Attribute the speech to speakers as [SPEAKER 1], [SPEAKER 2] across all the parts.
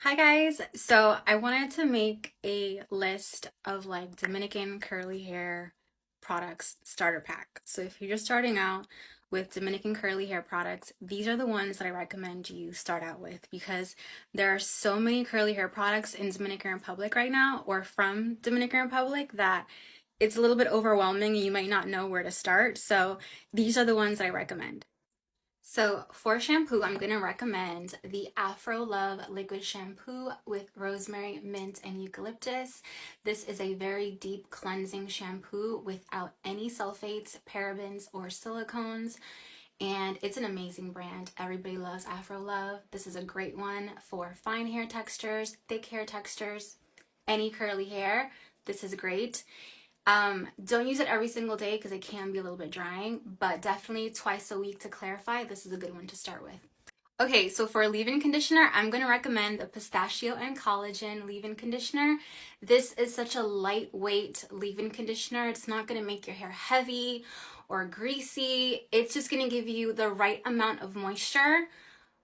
[SPEAKER 1] Hi guys, so I wanted to make a list of like Dominican curly hair products starter pack. So if you're just starting out with Dominican curly hair products, these are the ones that I recommend you start out with because there are so many curly hair products in Dominican Republic right now or from Dominican Republic that it's a little bit overwhelming and you might not know where to start. So these are the ones that I recommend. So for shampoo, I'm going to recommend the Afro Love Liquid shampoo with rosemary, mint, and eucalyptus. This is a very deep cleansing shampoo without any sulfates, parabens, or silicones. And it's an amazing brand. Everybody loves Afro Love. This is a great one for fine hair textures, thick hair textures, any curly hair. This is great. Don't use it every single day because it can be a little bit drying, but definitely twice a week to clarify. This is a good one to start with. Okay, so for a leave-in conditioner, I'm going to recommend the Pistachio and Collagen Leave-in Conditioner. This is such a lightweight leave-in conditioner. It's not going to make your hair heavy or greasy. It's just going to give you the right amount of moisture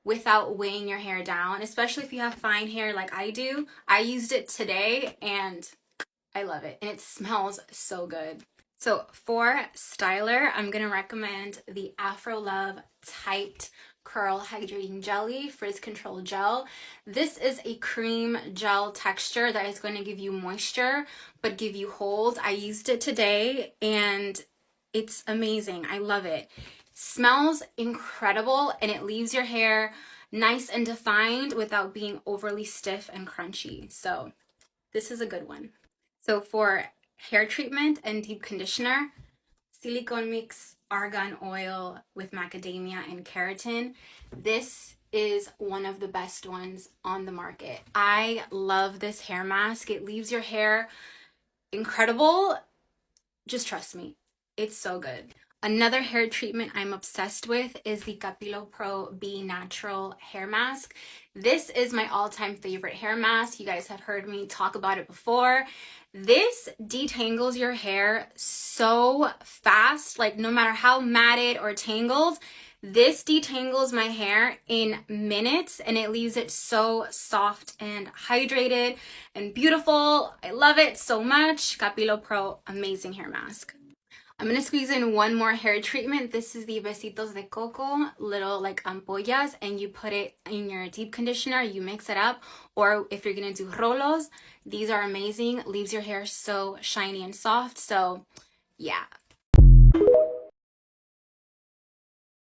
[SPEAKER 1] without weighing your hair down, especially if you have fine hair like I do. I used it today and I love it, and it smells so good. So for styler, I'm going to recommend the Afro Love Tight Curl Hydrating Jelly Frizz Control Gel. This is a cream gel texture that is going to give you moisture, but give you hold. I used it today, and it's amazing. I love it. Smells incredible, and it leaves your hair nice and defined without being overly stiff and crunchy. So this is a good one. So for hair treatment and deep conditioner, silicone mix argan oil with macadamia and keratin. This is one of the best ones on the market. I love this hair mask. It leaves your hair incredible. Just trust me, it's so good. Another hair treatment I'm obsessed with is the Capilo Pro BNatural hair mask. This is my all-time favorite hair mask. You guys have heard me talk about it before. This detangles your hair so fast, like no matter how matted or tangled, this detangles my hair in minutes and it leaves it so soft and hydrated and beautiful. I love it so much. Capilo Pro, amazing hair mask. I'm going to squeeze in one more hair treatment. This is the Besitos de Coco, little like ampollas, and you put it in your deep conditioner, you mix it up, or if you're going to do rolos, these are amazing. Leaves your hair so shiny and soft. So yeah.